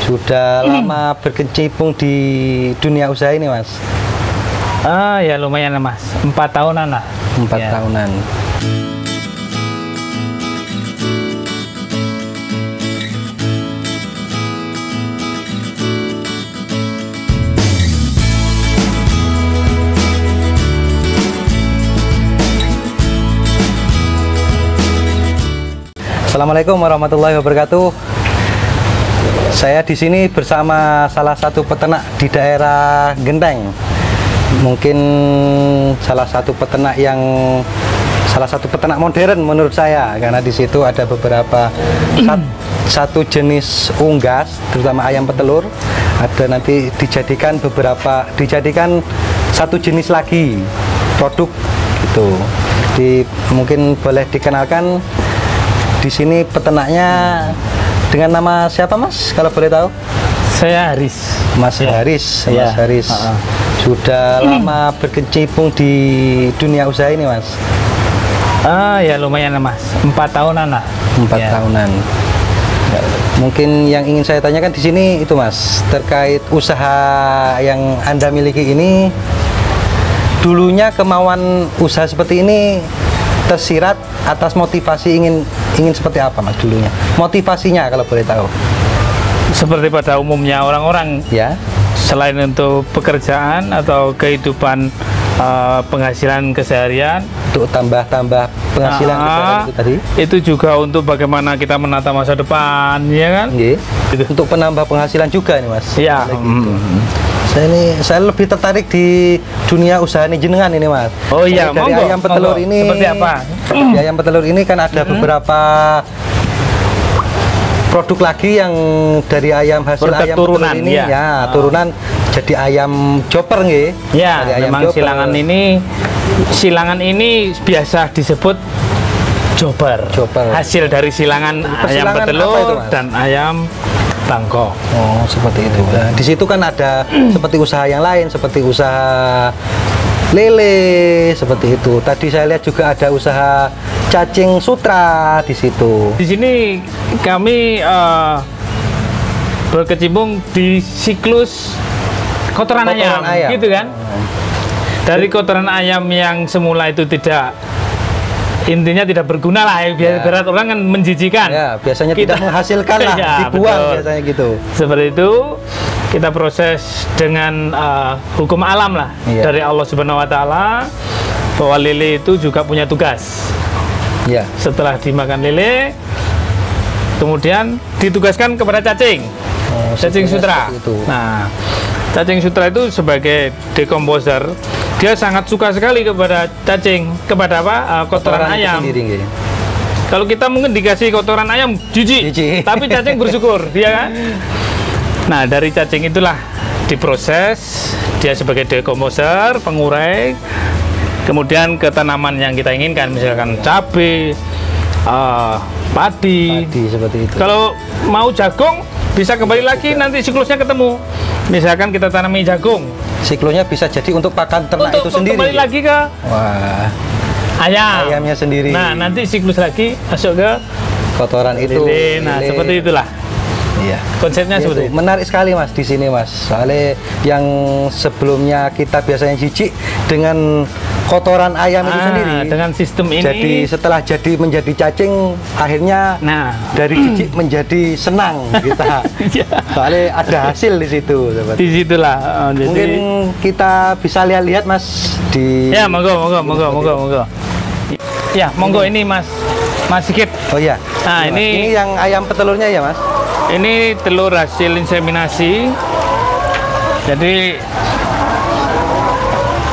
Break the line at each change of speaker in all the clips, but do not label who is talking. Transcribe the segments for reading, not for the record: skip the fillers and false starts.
Sudah lama berkecimpung di dunia usaha ini, Mas?
Ya lumayan Mas, 4 tahunan lah.
4 tahunan. Assalamualaikum warahmatullahi wabarakatuh. Saya di sini bersama salah satu peternak di daerah Genteng. Mungkin salah satu peternak modern menurut saya, karena di situ ada beberapa satu jenis unggas, terutama ayam petelur. Ada nanti dijadikan satu jenis lagi produk gitu. Mungkin boleh dikenalkan. Di sini peternaknya dengan nama siapa, Mas? Kalau boleh tahu?
Saya Haris.
Mas Haris. Mas Haris. Sudah lama berkecimpung di dunia usaha ini, Mas?
Ya lumayan Mas, 4 tahunan lah.
4 tahunan. Mungkin yang ingin saya tanyakan di sini itu, Mas, terkait usaha yang Anda miliki ini. Dulunya kemauan usaha seperti ini tersirat atas motivasi ingin seperti apa, Mas, dulunya? Motivasinya kalau boleh tahu.
Seperti pada umumnya orang-orang ya, selain untuk pekerjaan atau kehidupan, penghasilan keseharian, untuk
tambah penghasilan itu tadi. Itu
juga untuk bagaimana kita menata masa depan, ya kan?
Untuk penambah penghasilan juga nih, Mas.
Iya.
Saya lebih tertarik di dunia usaha ini jenengan ini, Mas.
Oh iya,
dari ayam petelur ini.
Seperti apa?
Di ayam petelur ini kan ada beberapa produk lagi yang dari ayam hasil ayam
turunan
ini turunan jadi ayam chopper nggih.
Ya, memang silangan ini biasa disebut chopper. Hasil dari silangan ayam petelur dan ayam bangkok.
Oh, seperti itu. Nah, di situ kan ada seperti usaha yang lain, seperti usaha lele, seperti itu. Tadi saya lihat juga ada usaha cacing sutra di situ.
Di sini kami berkecimpung di siklus kotoran ayam, gitu kan? Dari kotoran ayam yang semula itu intinya tidak berguna lah, biar orang kan menjijikan.
Ya, biasanya tidak menghasilkan lah, dibuang betul. Biasanya gitu.
Seperti itu, kita proses dengan hukum alam lah, dari Allah Subhanahu Wa Taala, bahwa lele itu juga punya tugas. Setelah dimakan lele, kemudian ditugaskan kepada cacing, cacing sutra. Nah, cacing sutra itu sebagai decomposer. Dia sangat suka sekali kepada cacing, kepada kotoran ayam. Kalau kita mungkin dikasih kotoran ayam, jijik. Tapi cacing bersyukur, dia kan. Nah, dari cacing itulah diproses, dia sebagai decomposer, pengurai, kemudian ke tanaman yang kita inginkan, misalkan cabai, padi
seperti itu.
Kalau mau jagung, bisa kembali lagi nanti siklusnya ketemu. Misalkan kita tanami jagung,
siklusnya bisa jadi untuk pakan ternak itu sendiri.
Kembali lagi ke
ayamnya sendiri.
Nah, nanti siklus lagi masuk ke
kotoran itu.
Nah, seperti itulah.
Iya.
Konsepnya seperti itu.
Menarik sekali, Mas, di sini, Mas. Soalnya yang sebelumnya kita biasanya jijik dengan kotoran ayam itu sendiri.
Dengan sistem ini.
Jadi setelah menjadi cacing, akhirnya dari jijik menjadi senang kita. Soalnya ada hasil di situ.
Di situlah.
Mungkin kita bisa lihat-lihat, Mas, di.
Ya, monggo. Ya, monggo ini Mas Sigit.
Oh iya.
Nah,
ini yang ayam petelurnya ya, Mas?
Ini telur hasil inseminasi. Jadi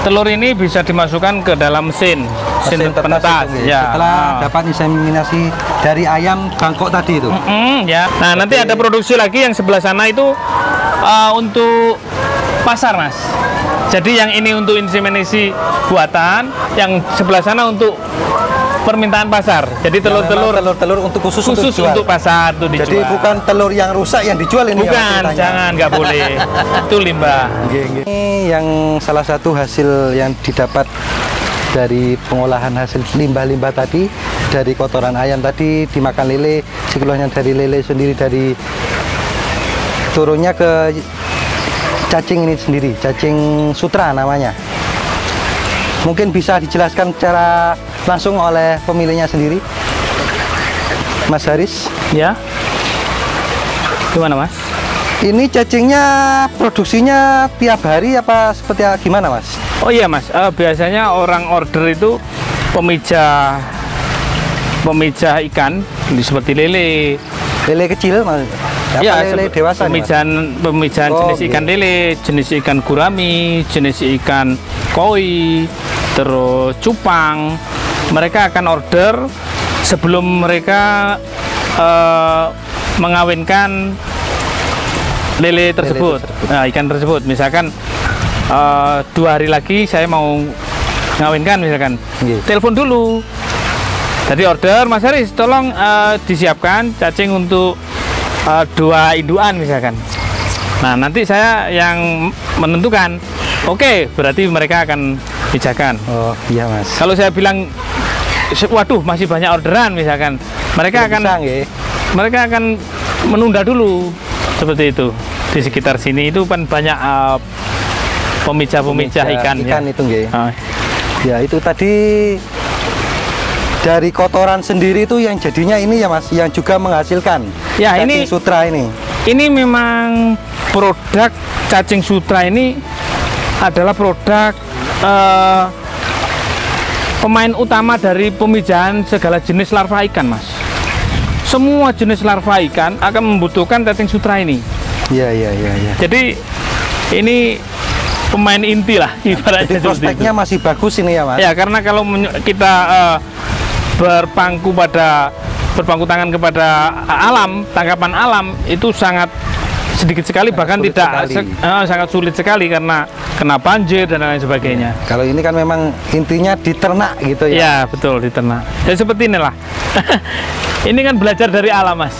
telur ini bisa dimasukkan ke dalam mesin penetas.
Setelah dapat inseminasi dari ayam bangkok tadi itu.
Nah, nanti ada produksi lagi yang sebelah sana itu untuk pasar, Mas. Jadi yang ini untuk inseminasi buatan, yang sebelah sana untuk permintaan pasar. Jadi telur-telur
untuk khusus
untuk pasar tuh dijual.
Jadi bukan telur yang rusak yang dijual ini.
Bukan, jangan, nggak boleh. Itu limbah.
Ini yang salah satu hasil yang didapat dari pengolahan hasil limbah-limbah tadi, dari kotoran ayam tadi dimakan lele, siklusnya dari lele sendiri, dari turunnya ke cacing ini sendiri, cacing sutra namanya. Mungkin bisa dijelaskan secara langsung oleh pemiliknya sendiri, Mas Haris.
Ya. Gimana, Mas?
Ini cacingnya produksinya tiap hari apa seperti gimana, Mas?
Oh iya, Mas. Biasanya orang order itu pemijah ikan seperti lele.
Lele kecil, Mas?
Ya,
lele dewasa.
Pemijahan jenis ikan lele, jenis ikan gurami, jenis ikan koi, terus cupang. Mereka akan order sebelum mereka mengawinkan lele tersebut. Nah, ikan tersebut. Misalkan 2 hari lagi saya mau ngawinkan, misalkan. Telepon dulu. Tadi order, Mas Haris, tolong disiapkan cacing untuk 2 induan, misalkan. Nah, nanti saya yang menentukan. Oke, berarti mereka akan pijakan.
Oh, iya, Mas.
Kalau saya bilang, waduh, masih banyak orderan, misalkan, mereka akan menunda dulu. Seperti itu. Di sekitar sini itu kan banyak pemijah ikan ya.
Itu ya, itu tadi dari kotoran sendiri itu yang jadinya ini ya, Mas, yang juga menghasilkan
ya,
cacing sutra ini.
Ini memang produk cacing sutra ini adalah produk pemain utama dari pemijahan segala jenis larva ikan, Mas. Semua jenis larva ikan akan membutuhkan cacing sutra ini.
Iya.
Jadi ini pemain inti lah ibaratnya.
Prospeknya masih bagus ini ya, Mas.
Ya, karena kalau kita berpangku tangan kepada alam, tangkapan alam itu sangat sedikit sekali, bahkan tidak sangat sulit sekali karena kena banjir dan lain sebagainya.
Kalau ini kan memang intinya diternak gitu ya.
Ya, betul, diternak. Ya seperti inilah. Ini kan belajar dari alam, Mas.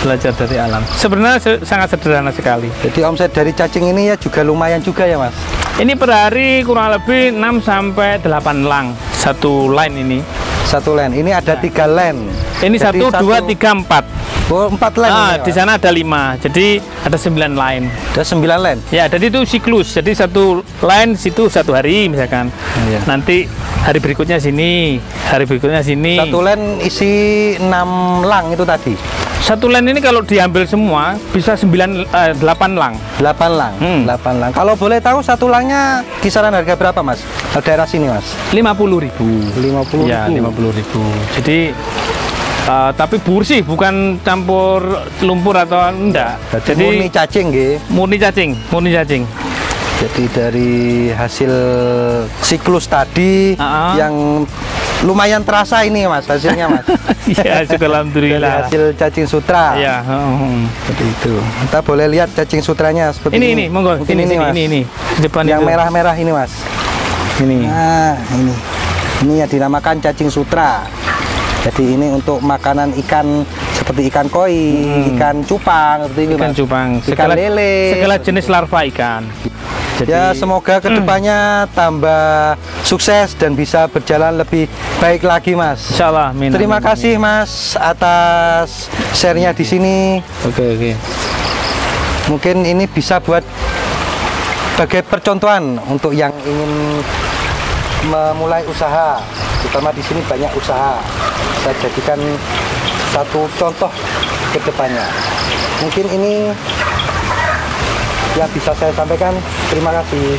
Belajar dari alam. Sebenarnya sangat sederhana sekali.
Jadi omset dari cacing ini ya juga lumayan juga ya, Mas.
Ini per hari kurang lebih 6 sampai 8 lang satu line ini.
Satu line. Ini ada 3 line.
Ini 1 2 3 4.
Oh, 4 line.
Di sana ada 5. Jadi ada 9 line.
Ada 9 line.
Ya, jadi itu siklus. Jadi satu line situ 1 hari misalkan.
Iya.
Nanti hari berikutnya sini, hari berikutnya sini.
Satu line isi 6 lang itu tadi.
Satu line ini kalau diambil semua bisa 8 lang.
8 lang. 8 lang. Kalau boleh tahu satu langnya kisaran harga berapa, Mas? Daerah sini, Mas.
50.000.
50.000.
Ya, 50.000. Jadi tapi bersih, bukan campur lumpur atau enggak.
Jadi murni cacing, nggih.
Murni cacing.
Jadi dari hasil siklus tadi yang lumayan terasa ini, Mas, hasilnya, Mas.
Ya, alhamdulillah.
Hasil cacing sutra.
Ya,
seperti itu. Kita boleh lihat cacing sutranya seperti ini.
Ini, monggo. Ini. Depan
yang
itu.
merah-merah ini, Mas.
Ini.
Nah, ini. Ini yang dinamakan cacing sutra. Jadi ini untuk makanan ikan seperti ikan koi, ikan cupang, seperti ini,
ikan
Mas.
Cupang,
ikan lele,
segala jenis larva ikan.
Jadi, ya, semoga kedepannya tambah sukses dan bisa berjalan lebih baik lagi, Mas.
Insyaallah.
Terima kasih, Mas, atas share-nya di sini.
Oke.
Mungkin ini bisa buat sebagai percontohan untuk yang ingin memulai usaha, terutama di sini banyak usaha. Saya jadikan satu contoh ke depannya. Mungkin ini yang bisa saya sampaikan. Terima kasih.